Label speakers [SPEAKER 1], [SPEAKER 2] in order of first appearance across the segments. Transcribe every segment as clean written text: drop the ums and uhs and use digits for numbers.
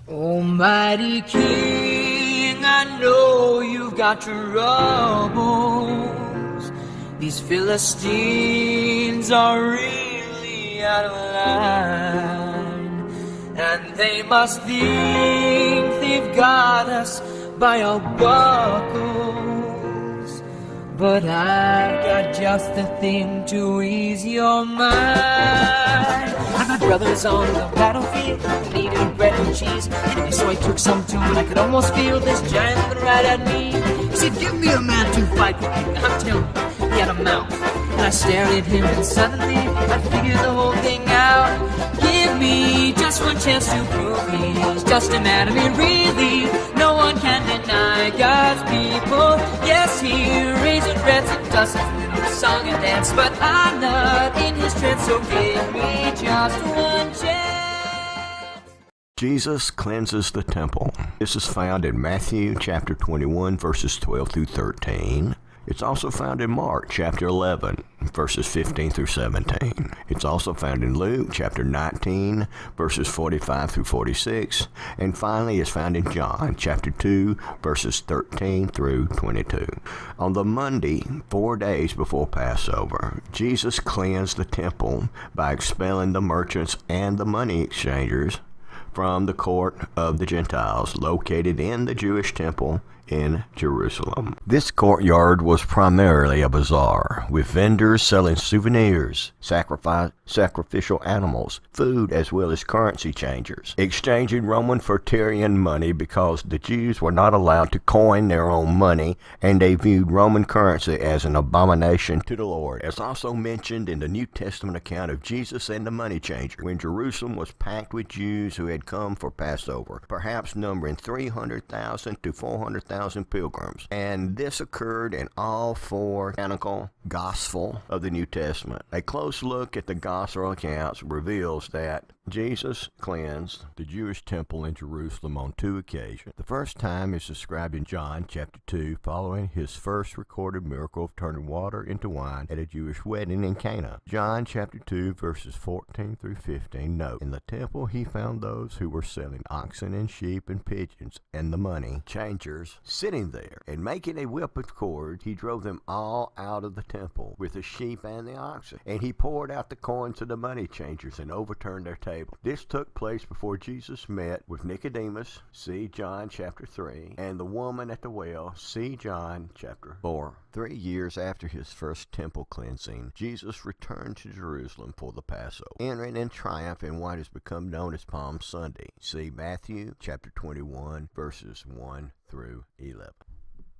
[SPEAKER 1] Almighty King, I know you've got troubles. These Philistines are really out of line, and they must think they've got us by our buckles. But I've got just the thing to ease your mind. My brother's on the battlefield, needed bread and cheese, so I took some too, and I could almost feel this giant looking right at me. He said, give me a man to fight with me. I'm telling you, he had a mouth, and I stared at him, and suddenly I figured the whole thing out. Give me just one chance to prove he's just a man. I mean, really, no one can deny God's people. Yes, he raises reds and dusts with song and dance, but I'm not in his trance, so give me just one chance.
[SPEAKER 2] Jesus cleanses the temple. This is found in Matthew chapter 21, verses 12 through 13. It's also found in Mark chapter 11, verses 15 through 17. It's also found in Luke chapter 19, verses 45 through 46. And finally, it's found in John chapter 2, verses 13 through 22. On the Monday, 4 days before Passover, Jesus cleansed the temple by expelling the merchants and the money exchangers from the court of the Gentiles located in the Jewish temple in Jerusalem. This courtyard was primarily a bazaar, with vendors selling souvenirs, sacrificial animals, food, as well as currency changers, exchanging Roman Tertian money because the Jews were not allowed to coin their own money, and they viewed Roman currency as an abomination to the Lord. As also mentioned in the New Testament account of Jesus and the money changer, when Jerusalem was packed with Jews who had come for Passover, perhaps numbering 300,000 to 400,000 pilgrims. And this occurred in all four canonical Gospels of the New Testament. A close look at the Gospel accounts reveals that Jesus cleansed the Jewish temple in Jerusalem on two occasions. The first time is described in John chapter 2, following his first recorded miracle of turning water into wine at a Jewish wedding in Cana. John chapter 2, verses 14 through 15 note, in the temple he found those who were selling oxen and sheep and pigeons and the money changers sitting there, and making a whip of cord, he drove them all out of the temple with the sheep and the oxen. And he poured out the coins of the money changers and overturned their tables. This took place before Jesus met with Nicodemus, see John chapter 3, and the woman at the well, see John chapter 4. 3 years after his first temple cleansing, Jesus returned to Jerusalem for the Passover, entering in triumph in what has become known as Palm Sunday. See Matthew chapter 21, verses 1 through 11.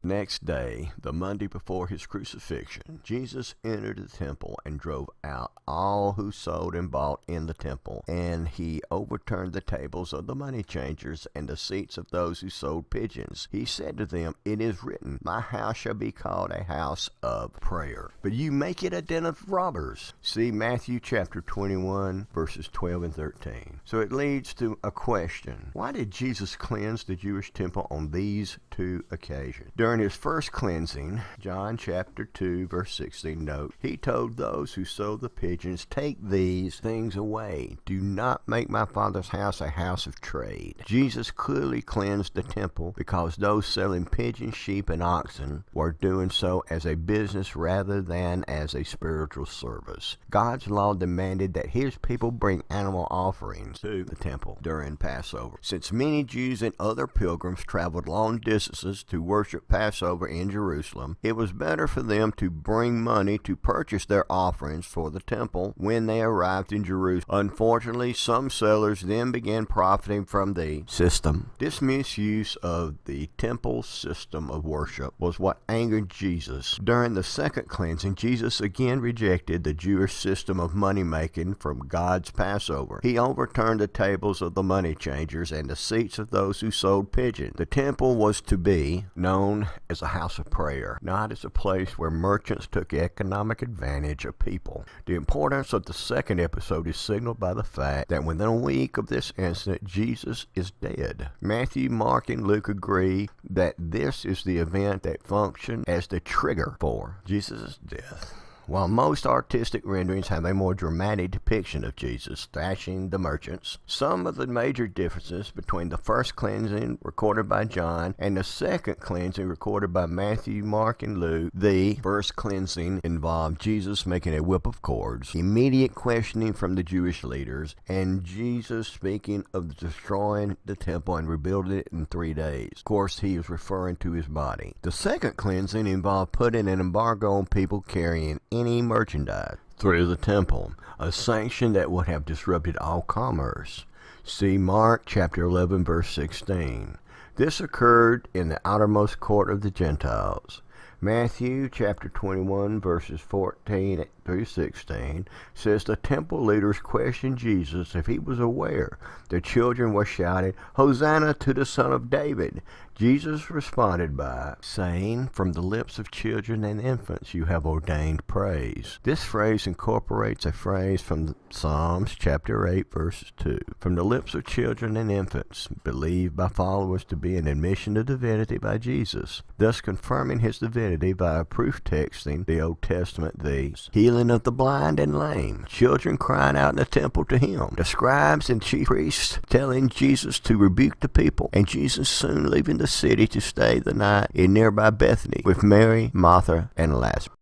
[SPEAKER 2] Next day, the Monday before his crucifixion, Jesus entered the temple and drove out all who sold and bought in the temple, and he overturned the tables of the money changers and the seats of those who sold pigeons. He said to them, it is written, my house shall be called a house of prayer, but you make it a den of robbers. See Matthew chapter 21, verses 12 and 13. So it leads to a question. Why did Jesus cleanse the Jewish temple on these two occasions? During his first cleansing, John chapter 2, verse 16, note, he told those who sold the pigeons, take these things away. Do not make my Father's house a house of trade. Jesus clearly cleansed the temple because those selling pigeons, sheep, and oxen were doing so as a business rather than as a spiritual service. God's law demanded that his people bring animal offerings to the temple during Passover. Since many Jews and other pilgrims traveled long distances to worship Passover in Jerusalem, it was better for them to bring money to purchase their offerings for the temple when they arrived in Jerusalem. Unfortunately, some sellers then began profiting from the system. This misuse of the temple system of worship was what angered Jesus. During the second cleansing, Jesus again rejected the Jewish system of money-making from God's Passover. He overturned the tables of the money changers and the seats of those who sold pigeons. The temple was to be known as a house of prayer, not as a place where merchants took economic advantage of people. The importance of the second episode is signaled by the fact that within a week of this incident, Jesus is dead. Matthew, Mark, and Luke agree that this is the event that functioned as the trigger for Jesus' death. While most artistic renderings have a more dramatic depiction of Jesus thrashing the merchants, some of the major differences between the first cleansing recorded by John and the second cleansing recorded by Matthew, Mark, and Luke. The first cleansing involved Jesus making a whip of cords, immediate questioning from the Jewish leaders, and Jesus speaking of destroying the temple and rebuilding it in 3 days. Of course, he is referring to his body. The second cleansing involved putting an embargo on people carrying any merchandise through the temple, a sanction that would have disrupted all commerce. See Mark chapter 11, verse 16. This occurred in the outermost court of the Gentiles. Matthew chapter 21, verses 14 through 16 says the temple leaders questioned Jesus if he was aware the children were shouting, "Hosanna to the Son of David." Jesus responded by saying, "From the lips of children and infants you have ordained praise." This phrase incorporates a phrase from Psalms chapter 8, verses 2. From the lips of children and infants, believed by followers to be an admission of divinity by Jesus, thus confirming his divinity by a proof texting the Old Testament these: healing of the blind and lame, children crying out in the temple to him, the scribes and chief priests telling Jesus to rebuke the people, and Jesus soon leaving the city to stay the night in nearby Bethany with Mary, Martha, and Lazarus.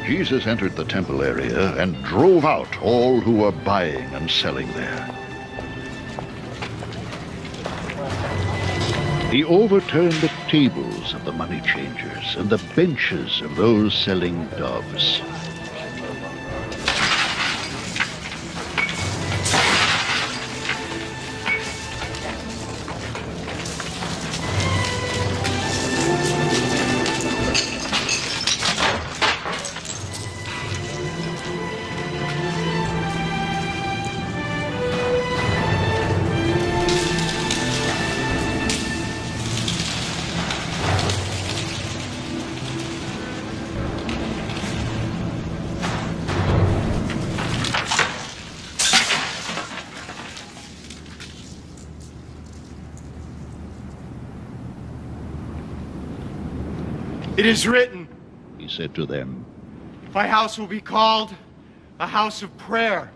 [SPEAKER 3] Jesus entered the temple area and drove out all who were buying and selling there. He overturned the tables of the money changers and the benches of those selling doves.
[SPEAKER 4] It is written,
[SPEAKER 3] He said to them,
[SPEAKER 4] "My house will be called a house of prayer."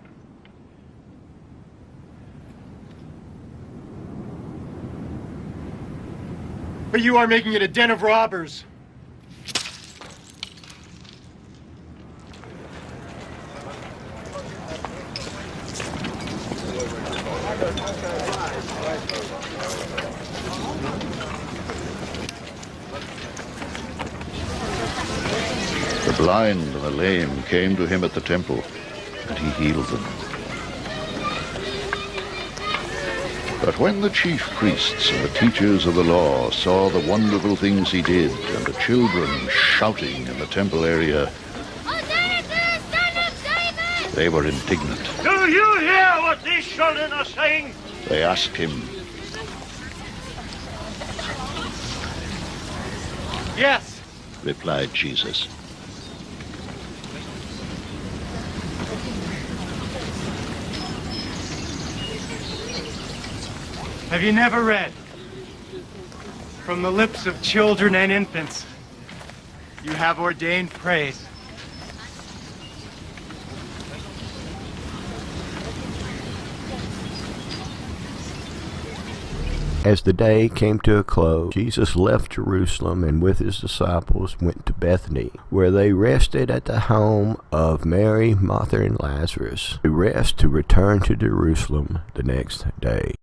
[SPEAKER 4] But you are making it a den of robbers.
[SPEAKER 3] The blind and the lame came to him at the temple, and he healed them. But when the chief priests and the teachers of the law saw the wonderful things he did, and the children shouting in the temple area,
[SPEAKER 5] "Hosanna to the Son of David!"
[SPEAKER 3] they were indignant.
[SPEAKER 6] Do you hear what these children are saying?
[SPEAKER 3] They asked him,
[SPEAKER 4] Yes.
[SPEAKER 3] replied Jesus.
[SPEAKER 4] Have you never read? From the lips of children and infants, you have ordained praise.
[SPEAKER 2] As the day came to a close, Jesus left Jerusalem and with his disciples went to Bethany, where they rested at the home of Mary, Martha, and Lazarus, to return to Jerusalem the next day.